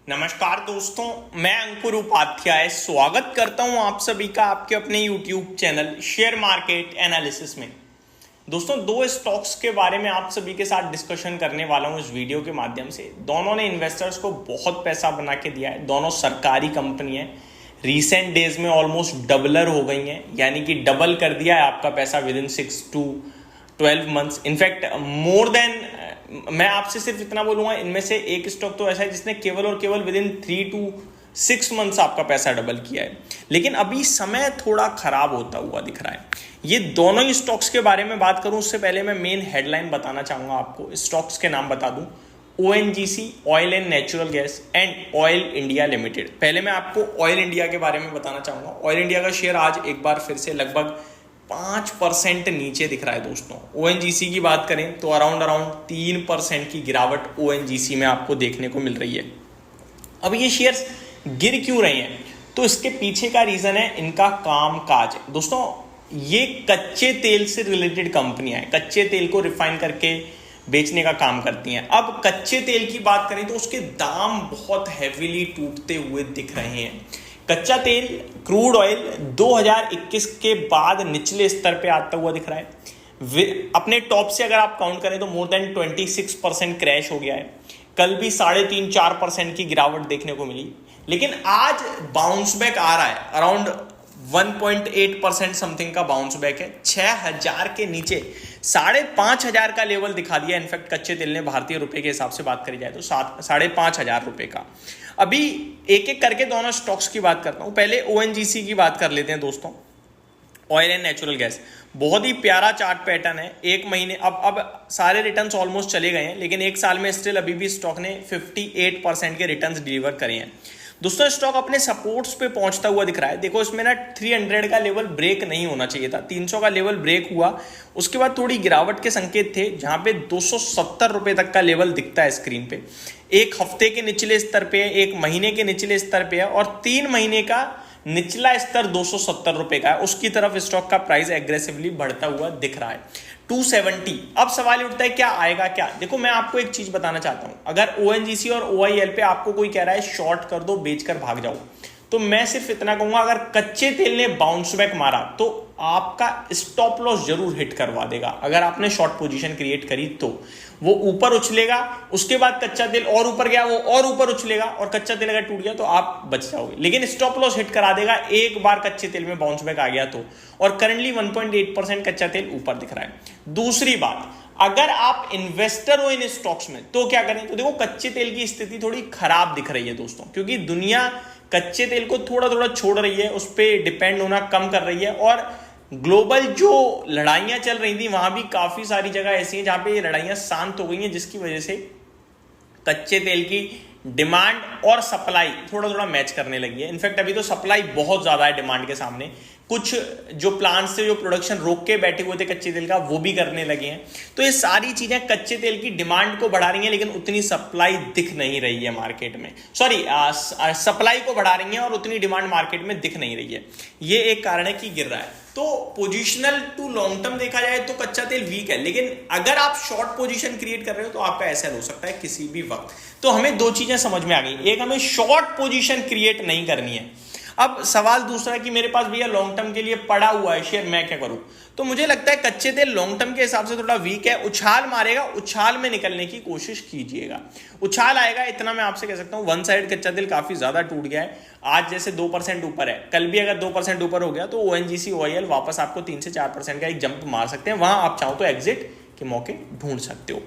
नमस्कार दोस्तों, मैं अंकुर उपाध्याय स्वागत करता हूं आप सभी का आपके अपने YouTube channel share market analysis में। दोस्तों, दो स्टॉक्स के बारे में आप सभी के साथ डिस्कशन करने वाला हूं इस वीडियो के माध्यम से। दोनों ने इन्वेस्टर्स को बहुत पैसा बना के दिया है, दोनों सरकारी कंपनी है। रिसेंट डेज में ऑलमोस्ट डबलर हो गई हैं, यानी कि डबल कर दिया है आपका पैसा with in 6 to 12 months. In fact more than, मैं आपसे सिर्फ इतना बोलूंगा, इनमें से एक स्टॉक तो ऐसा है जिसने केवल और केवल विद इन 3 to 6 मंथ्स आपका पैसा डबल किया है। लेकिन अभी समय थोड़ा खराब होता हुआ दिख रहा है। ये दोनों ही स्टॉक्स के बारे में बात करूं उससे पहले मैं मेन हेडलाइन बताना चाहूंगा आपको। स्टॉक्स के नाम बता दूं, ONGC oil and natural gas and oil India limited. पहले मैं आपको ऑयल इंडिया के बारे में बताना चाहूंगा। ऑयल इंडिया का शेयर आज एक बार फिर से लगभग 5% नीचे दिख रहा है दोस्तों। ONGC की बात करें तो अराउंड 3% की गिरावट ONGC में आपको देखने को मिल रही है। अब ये शेयर्स गिर क्यों रहे हैं, तो इसके पीछे का रीजन है इनका काम काज। दोस्तों, ये कच्चे तेल से रिलेटेड कंपनियां हैं, कच्चे तेल को रिफाइन करके बेचने का काम करती हैं। अब कच्चे तेल की बात करें तो उसके दाम बहुत हैवीली टूटते हुए दिख रहे हैं। कच्चा तेल क्रूड ऑयल 2021 के बाद निचले स्तर पे आता हुआ दिख रहा है। अपने टॉप से अगर आप काउंट करें तो मोर देन 26% क्रैश हो गया है। कल भी 3.5-4% की गिरावट देखने को मिली, लेकिन आज बाउंस बैक आ रहा है। अराउंड 1.8% समथिंग का बाउंस बैक है। 6,000 के नीचे 5,500 का लेवल दिखा दिया इनफैक्ट कच्चे तेल ने, भारतीय रुपए के हिसाब से बात करी जाए तो 5,500 रुपए का। अभी एक एक करके दोनों स्टॉक्स की बात करता हूं। पहले ONGC की बात कर लेते हैं दोस्तों। ऑयल एंड नेचुरल गैस बहुत ही प्यारा चार्ट पैटर्न है। एक महीने अब सारे रिटर्न्स ऑलमोस्ट चले गए हैं, लेकिन एक साल में स्टिल अभी भी स्टॉक ने 58% के रिटर्न्स डिलीवर करे हैं। दोस्तों, स्टॉक अपने सपोर्ट्स पे पहुंचता हुआ दिख रहा है। देखो, इसमें ना 300 का लेवल ब्रेक नहीं होना चाहिए था। 300 का लेवल ब्रेक हुआ, उसके बाद थोड़ी गिरावट के संकेत थे, जहां पे 270 रुपए तक का लेवल दिखता है स्क्रीन पे। एक हफ्ते के निचले स्तर पे है, एक महीने के निचले स्तर पे है, और 3 महीने का निचला स्तर 270 रुपए का है। उसकी तरफ स्टॉक का प्राइस एग्रेसिवली बढ़ता हुआ दिख रहा है 270। अब सवाल उठता है क्या आएगा क्या। देखो, मैं आपको एक चीज बताना चाहता हूं। अगर ONGC और OIL पे आपको कोई कह रहा है शॉर्ट कर दो, बेचकर भाग जाओ, तो मैं सिर्फ इतना कहूंगा, अगर कच्चे तेल ने बाउंस बैक मारा तो आपका स्टॉप लॉस जरूर हिट करवा देगा। अगर आपने शॉर्ट पोजीशन क्रिएट करी तो वो ऊपर उछलेगा, उसके बाद कच्चा तेल और ऊपर गया, वो और ऊपर उछलेगा, और कच्चा तेल अगर टूट गया तो आप बच जाओगे। लेकिन स्टॉप लॉस हिट करा देगा एक बार कच्चे तेल में बाउंस बैक आ गया तो। और करंटली 1.8% कच्चा तेल ऊपर दिख रहा है। दूसरी बात, अगर आप इन्वेस्टर हो इन स्टॉक्स में तो क्या करें, तो देखो कच्चे तेल की स्थिति थोड़ी खराब दिख रही है दोस्तों, क्योंकि दुनिया कच्चे तेल को थोड़ा थोड़ा छोड़ रही है, उस पर डिपेंड होना कम कर रही है। और ग्लोबल जो लड़ाइयां चल रही थी वहां भी काफी सारी जगह ऐसी हैं जहां पे ये लड़ाइयां शांत हो गई हैं, जिसकी वजह से कच्चे तेल की डिमांड और सप्लाई थोड़ा थोड़ा मैच करने लगी है। इनफैक्ट अभी तो सप्लाई बहुत ज्यादा है डिमांड के सामने। कुछ जो प्लांट से जो प्रोडक्शन रोक के बैठे हुए थे कच्चे तेल का, वो भी करने लगे हैं। तो ये सारी चीजें कच्चे तेल की डिमांड को बढ़ा रही हैं, लेकिन उतनी सप्लाई दिख नहीं रही है मार्केट में। सॉरी, सप्लाई को बढ़ा रही हैं और उतनी डिमांड मार्केट में दिख नहीं रही है। ये एक कारण है कि गिर रहा है। तो पोजिशनल टू लॉन्ग टर्म देखा जाए तो कच्चा तेल वीक है, लेकिन अगर आप शॉर्ट पोजीशन क्रिएट कर रहे हो तो आपका ऐसा हो सकता है किसी भी वक्त। तो हमें दो चीजें समझ में आ गई। एक, हमें शॉर्ट पोजीशन क्रिएट नहीं करनी है। अब सवाल दूसरा है कि मेरे पास भैया लॉन्ग टर्म के लिए पड़ा हुआ है शेयर, मैं क्या करूं। तो मुझे लगता है कच्चे तेल लॉन्ग टर्म के हिसाब से थोड़ा वीक है, उछाल मारेगा, उछाल में निकलने की कोशिश कीजिएगा। उछाल आएगा इतना मैं आपसे कह सकता हूं। वन साइड कच्चा तेल काफी ज्यादा टूट गया है। आज जैसे 2% ऊपर है, कल भी अगर 2% ऊपर हो गया तो ONGC OIL वापस आपको 3 से 4% का एक जंप मार सकते हैं। वहां आप चाहो तो एग्जिट के मौके ढूंढ सकते हो।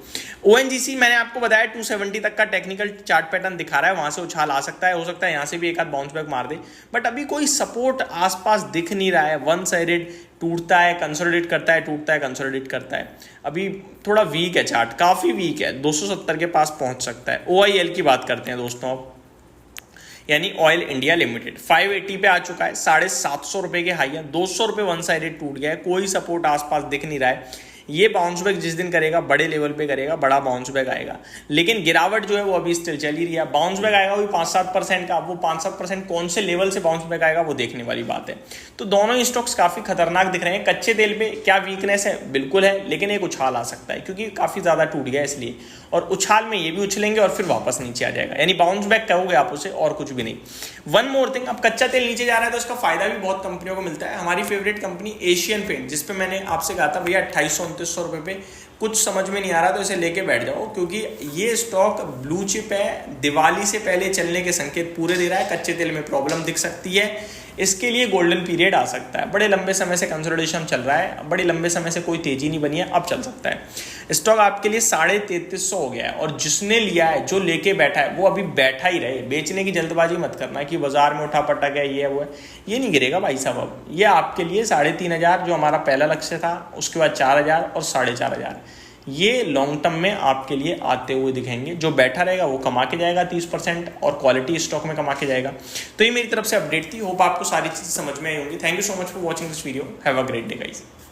ONGC मैंने आपको बताया 270 तक का टेक्निकल चार्ट पैटर्न दिखा रहा है, वहां से उछाल आ सकता है, हो सकता है यहां से भी एक आध बाउंस बैक मार दे, बट अभी कोई सपोर्ट आसपास दिख नहीं रहा है। वन साइडेड टूटता है, कंसोलिडेट करता है, टूटता है, कंसोलिडेट करता है। अभी थोड़ा वीक है चार्ट, काफी वीक है, 270 के पास पहुंच सकता है। OIL की बात करते हैं दोस्तों अब, यानी ऑयल इंडिया लिमिटेड 580 पे आ चुका है, 750 रुपए के हाई है, 200 रुपए वन साइडेड टूट गया है, कोई सपोर्ट आसपास दिख नहीं रहा है। ये बाउंस बैक जिस दिन करेगा बड़े लेवल पे करेगा, बड़ा बाउंस बैक आएगा। लेकिन गिरावट जो है वो अभी स्टिल चल ही रही है। बाउंस बैक आएगा वो 5-7% का, वो 5-7% कौन से लेवल से बाउंस बैक आएगा वो देखने वाली बात है। तो दोनों ही स्टॉक्स काफी खतरनाक दिख रहे हैं। कच्चे तेल पे क्या वीकनेस है, बिल्कुल है, लेकिन एक उछाल आ सकता है क्योंकि काफी ज्यादा टूट गया इसलिए, और उछाल में ये भी उछलेंगे और फिर वापस नीचे आ जाएगा, यानी बाउंस बैक कहोगे आप उसे और कुछ भी नहीं। वन मोर थिंग, अब कच्चा तेल नीचे जा रहा है तो इसका फायदा भी बहुत कंपनियों को मिलता है। हमारी फेवरेट कंपनी एशियन पेंट, जिसपे मैंने आपसे कहा था भैया 2800-2900 रुपए पे कुछ समझ में नहीं आ रहा तो इसे लेके बैठ जाओ, क्योंकि ये स्टॉक ब्लू चिप है, दिवाली से पहले चलने के संकेत पूरे दे रहा है। कच्चे तेल में प्रॉब्लम दिख सकती है, इसके लिए गोल्डन पीरियड आ सकता है। बड़े लंबे समय से कंसोलिडेशन चल रहा है, बड़े लंबे समय से कोई तेजी नहीं बनी है, अब चल सकता है। स्टॉक आपके लिए 3350 हो गया है, और जिसने लिया है, जो लेके बैठा है, वो अभी बैठा ही रहे। बेचने की जल्दबाजी मत करना कि बाजार में उठा पटक है, ये है वो है, ये नहीं गिरेगा भाई साहब। अब ये आपके लिए 3500 जो हमारा पहला लक्ष्य था, उसके बाद 4000 और 4500, ये लॉन्ग टर्म में आपके लिए आते हुए दिखेंगे। जो बैठा रहेगा वो कमा के जाएगा 30%, और क्वालिटी स्टॉक में कमा के जाएगा। तो ये मेरी तरफ से अपडेट थी, होप आपको सारी चीज़ें समझ में आई होंगी। Thank you so much for watching this video, have a great day guys.